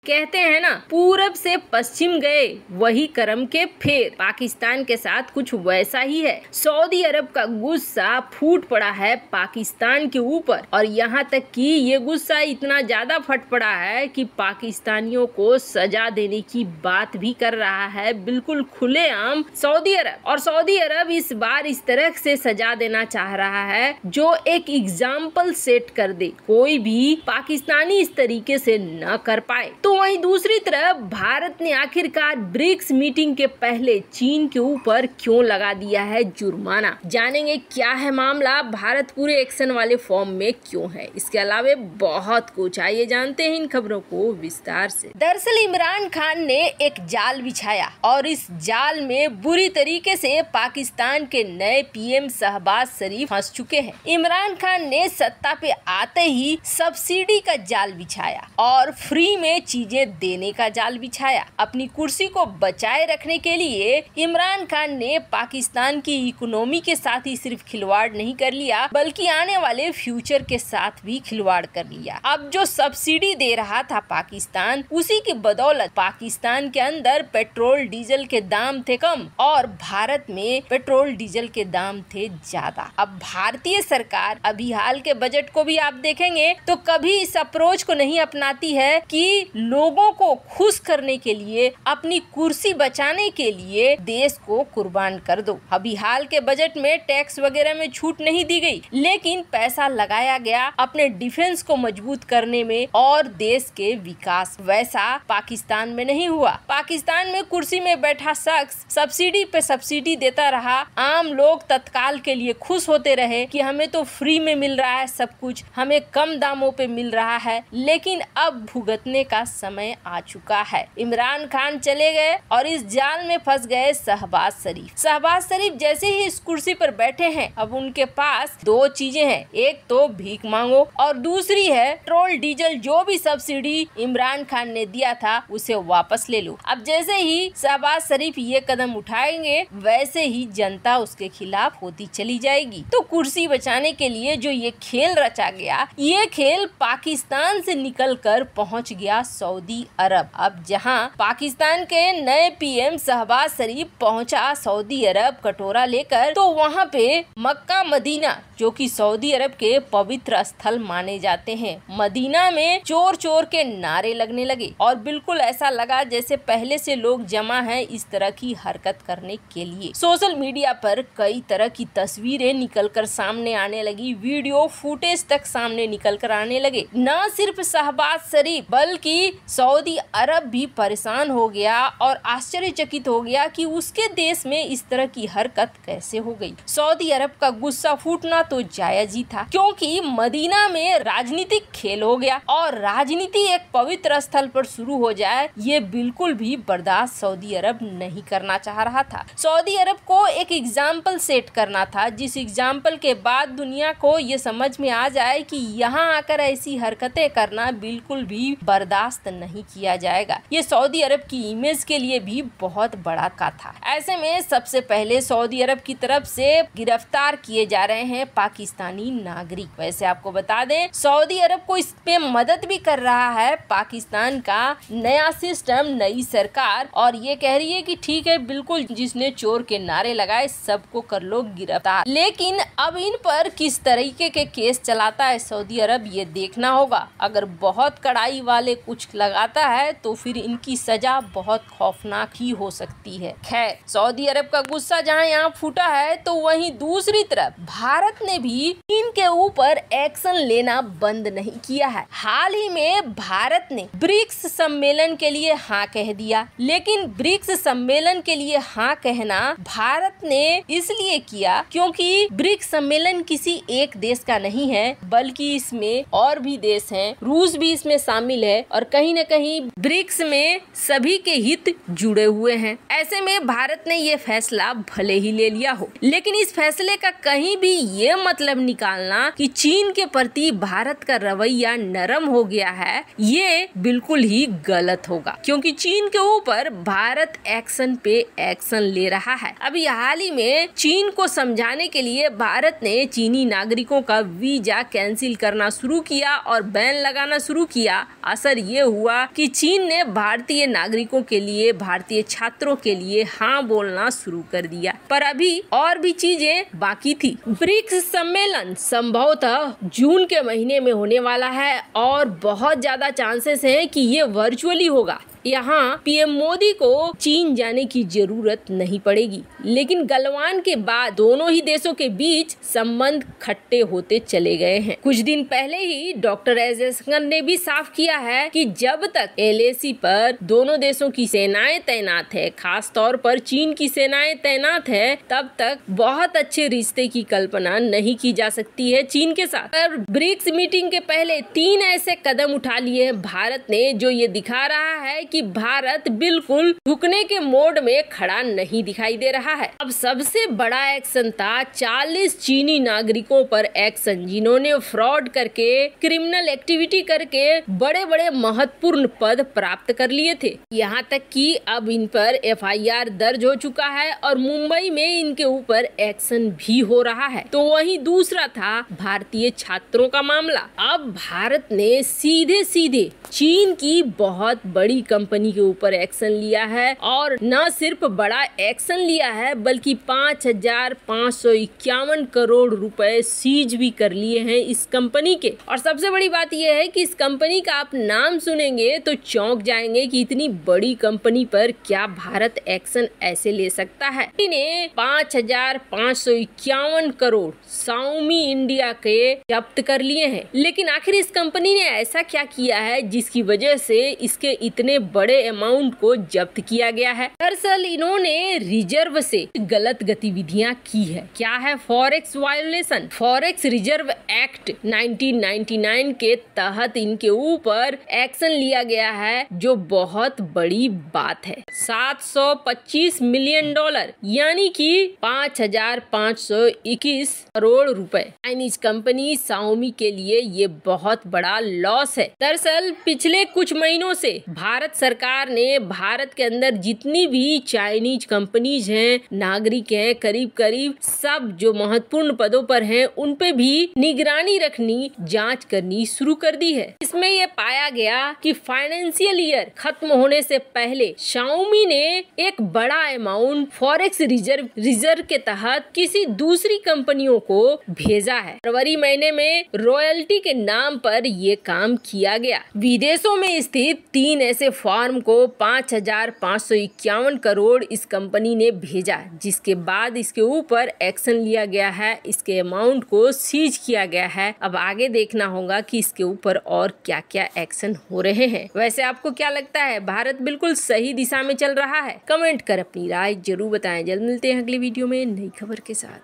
कहते हैं ना, पूरब से पश्चिम गए वही करम के फेर। पाकिस्तान के साथ कुछ वैसा ही है। सऊदी अरब का गुस्सा फूट पड़ा है पाकिस्तान के ऊपर, और यहाँ तक कि ये गुस्सा इतना ज्यादा फट पड़ा है कि पाकिस्तानियों को सजा देने की बात भी कर रहा है, बिल्कुल खुलेआम सऊदी अरब। और सऊदी अरब इस बार इस तरह से सजा देना चाह रहा है जो एक एग्जाम्पल सेट कर दे, कोई भी पाकिस्तानी इस तरीके से न कर पाए। तो वहीं दूसरी तरफ भारत ने आखिरकार ब्रिक्स मीटिंग के पहले चीन के ऊपर क्यों लगा दिया है जुर्माना। जानेंगे क्या है मामला, भारत पूरे एक्शन वाले फॉर्म में क्यों है। इसके अलावा बहुत कुछ, आइए जानते हैं इन खबरों को विस्तार से। दरअसल इमरान खान ने एक जाल बिछाया और इस जाल में बुरी तरीके से पाकिस्तान के नए पीएम शहबाज शरीफ फंस चुके हैं। इमरान खान ने सत्ता पे आते ही सब्सिडी का जाल बिछाया और फ्री में चीजें देने का जाल बिछाया। अपनी कुर्सी को बचाए रखने के लिए इमरान खान ने पाकिस्तान की इकोनॉमी के साथ ही सिर्फ खिलवाड़ नहीं कर लिया, बल्कि आने वाले फ्यूचर के साथ भी खिलवाड़ कर लिया। अब जो सब्सिडी दे रहा था पाकिस्तान, उसी की बदौलत पाकिस्तान के अंदर पेट्रोल डीजल के दाम थे कम और भारत में पेट्रोल डीजल के दाम थे ज्यादा। अब भारतीय सरकार अभी हाल के बजट को भी आप देखेंगे तो कभी इस अप्रोच को नहीं अपनाती है कि लोगों को खुश करने के लिए, अपनी कुर्सी बचाने के लिए देश को कुर्बान कर दो। अभी हाल के बजट में टैक्स वगैरह में छूट नहीं दी गई, लेकिन पैसा लगाया गया अपने डिफेंस को मजबूत करने में और देश के विकास। वैसा पाकिस्तान में नहीं हुआ। पाकिस्तान में कुर्सी में बैठा शख्स सब्सिडी पे सब्सिडी देता रहा, आम लोग तत्काल के लिए खुश होते रहे कि हमें तो फ्री में मिल रहा है सब कुछ, हमें कम दामों पे मिल रहा है। लेकिन अब भुगतने का समय आ चुका है। इमरान खान चले गए और इस जाल में फंस गए शहबाज शरीफ। शहबाज शरीफ जैसे ही इस कुर्सी पर बैठे हैं, अब उनके पास दो चीजें हैं, एक तो भीख मांगो और दूसरी है पेट्रोल डीजल जो भी सब्सिडी इमरान खान ने दिया था उसे वापस ले लो। अब जैसे ही शहबाज शरीफ ये कदम उठाएंगे, वैसे ही जनता उसके खिलाफ होती चली जाएगी। तो कुर्सी बचाने के लिए जो ये खेल रचा गया, ये खेल पाकिस्तान से निकलकर पहुंच गया सऊदी अरब। अब जहां पाकिस्तान के नए पीएम शहबाज शरीफ पहुंचा सऊदी अरब कटोरा लेकर, तो वहां पे मक्का मदीना जो कि सऊदी अरब के पवित्र स्थल माने जाते हैं, मदीना में चोर चोर के नारे लगने लगे और बिल्कुल ऐसा लगा जैसे पहले से लोग जमा हैं इस तरह की हरकत करने के लिए। सोशल मीडिया पर कई तरह की तस्वीरें निकलकर सामने आने लगी, वीडियो फुटेज तक सामने निकलकर आने लगे। न सिर्फ शहबाज शरीफ बल्कि सऊदी अरब भी परेशान हो गया और आश्चर्यचकित हो गया कि उसके देश में इस तरह की हरकत कैसे हो गई। सऊदी अरब का गुस्सा फूटना तो जायज ही था, क्योंकि मदीना में राजनीतिक खेल हो गया और राजनीति एक पवित्र स्थल पर शुरू हो जाए, ये बिल्कुल भी बर्दाश्त सऊदी अरब नहीं करना चाह रहा था। सऊदी अरब को एक एग्जाम्पल सेट करना था, जिस एग्जाम्पल के बाद दुनिया को ये समझ में आ जाए कि यहाँ आकर ऐसी हरकतें करना बिल्कुल भी बर्दाश्त नहीं किया जाएगा। ये सऊदी अरब की इमेज के लिए भी बहुत बड़ा का था। ऐसे में सबसे पहले सऊदी अरब की तरफ से गिरफ्तार किए जा रहे हैं पाकिस्तानी नागरिक। वैसे आपको बता दें, सऊदी अरब को इसमें मदद भी कर रहा है पाकिस्तान का नया सिस्टम, नई सरकार, और ये कह रही है कि ठीक है, बिल्कुल जिसने चोर के नारे लगाए सबको कर लो गिरफ्तार। लेकिन अब इन पर किस तरीके के केस चलाता है सऊदी अरब, ये देखना होगा। अगर बहुत कड़ाई वाले कुछ लगाता है तो फिर इनकी सजा बहुत खौफनाक ही हो सकती है। खैर, सऊदी अरब का गुस्सा जहां यहाँ फूटा है, तो वहीं दूसरी तरफ भारत ने भी इनके ऊपर एक्शन लेना बंद नहीं किया है। हाल ही में भारत ने ब्रिक्स सम्मेलन के लिए हाँ कह दिया, लेकिन ब्रिक्स सम्मेलन के लिए हाँ कहना भारत ने इसलिए किया क्योंकि ब्रिक्स सम्मेलन किसी एक देश का नहीं है, बल्कि इसमें और भी देश हैं, रूस भी इसमें शामिल है और कहीं न कहीं ब्रिक्स में सभी के हित जुड़े हुए हैं। ऐसे में भारत ने ये फैसला भले ही ले लिया हो, लेकिन इस फैसले का कहीं भी ये मतलब निकालना कि चीन के प्रति भारत का रवैया नरम हो गया है, ये बिल्कुल ही गलत होगा, क्योंकि चीन के ऊपर भारत एक्शन पे एक्शन ले रहा है। अभी हाल ही में चीन को समझाने के लिए भारत ने चीनी नागरिकों का वीजा कैंसिल करना शुरू किया और बैन लगाना शुरू किया। असर ये हुआ कि चीन ने भारतीय नागरिकों के लिए, भारतीय छात्रों के लिए हाँ बोलना शुरू कर दिया। पर अभी और भी चीजें बाकी थी। ब्रिक्स सम्मेलन संभवतः जून के महीने में होने वाला है और बहुत ज्यादा चांसेस है कि ये वर्चुअली होगा। यहाँ पीएम मोदी को चीन जाने की जरूरत नहीं पड़ेगी, लेकिन गलवान के बाद दोनों ही देशों के बीच संबंध खट्टे होते चले गए हैं। कुछ दिन पहले ही डॉक्टर एस जयशंकर ने भी साफ किया है कि जब तक LAC पर दोनों देशों की सेनाएं तैनात है, खास तौर पर चीन की सेनाएं तैनात है, तब तक बहुत अच्छे रिश्ते की कल्पना नहीं की जा सकती है चीन के साथ। पर ब्रिक्स मीटिंग के पहले 3 ऐसे कदम उठा लिए भारत ने, जो ये दिखा रहा है कि भारत बिल्कुल झुकने के मोड में खड़ा नहीं दिखाई दे रहा है। अब सबसे बड़ा एक्शन था 40 चीनी नागरिकों पर एक्शन, जिन्होंने फ्रॉड करके, क्रिमिनल एक्टिविटी करके बड़े बड़े महत्वपूर्ण पद प्राप्त कर लिए थे। यहाँ तक कि अब इन पर FIR दर्ज हो चुका है और मुंबई में इनके ऊपर एक्शन भी हो रहा है। तो वहीं दूसरा था भारतीय छात्रों का मामला। अब भारत ने सीधे सीधे चीन की बहुत बड़ी कंपनी के ऊपर एक्शन लिया है और न सिर्फ बड़ा एक्शन लिया है, बल्कि 5,551 करोड़ रुपए सीज भी कर लिए हैं इस कंपनी के। और सबसे बड़ी बात यह है कि इस कंपनी का आप नाम सुनेंगे तो चौंक जाएंगे कि इतनी बड़ी कंपनी पर क्या भारत एक्शन ऐसे ले सकता है। इन्हें 5,551 करोड़ Xiaomi इंडिया के जब्त कर लिए हैं। लेकिन आखिर इस कंपनी ने ऐसा क्या किया है जिसकी वजह से इसके इतने बड़े अमाउंट को जब्त किया गया है? दरअसल इन्होंने रिजर्व से गलत गतिविधियां की है। क्या है forex violation? Forex reserve act 1999 के तहत इनके ऊपर एक्शन लिया गया है, जो बहुत बड़ी बात है। $725 मिलियन यानी कि 5,521 करोड़ रुपए चाइनीज कंपनी Xiaomi के लिए ये बहुत बड़ा लॉस है। दरअसल पिछले कुछ महीनों से भारत सरकार ने भारत के अंदर जितनी भी चाइनीज कंपनीज हैं, नागरिक हैं, करीब करीब सब जो महत्वपूर्ण पदों पर हैं, उन पे भी निगरानी रखनी, जांच करनी शुरू कर दी है। इसमें यह पाया गया कि फाइनेंशियल ईयर खत्म होने से पहले Xiaomi ने एक बड़ा अमाउंट फॉरेक्स रिजर्व के तहत किसी दूसरी कंपनियों को भेजा है। फरवरी महीने में रॉयल्टी के नाम पर ये काम किया गया। विदेशों में स्थित 3 ऐसे फर्म को 5,551 करोड़ इस कंपनी ने भेजा, जिसके बाद इसके ऊपर एक्शन लिया गया है, इसके अमाउंट को सीज किया गया है। अब आगे देखना होगा कि इसके ऊपर और क्या क्या एक्शन हो रहे हैं। वैसे आपको क्या लगता है, भारत बिल्कुल सही दिशा में चल रहा है? कमेंट कर अपनी राय जरूर बताएं। जल्द मिलते हैं अगली वीडियो में नई खबर के साथ।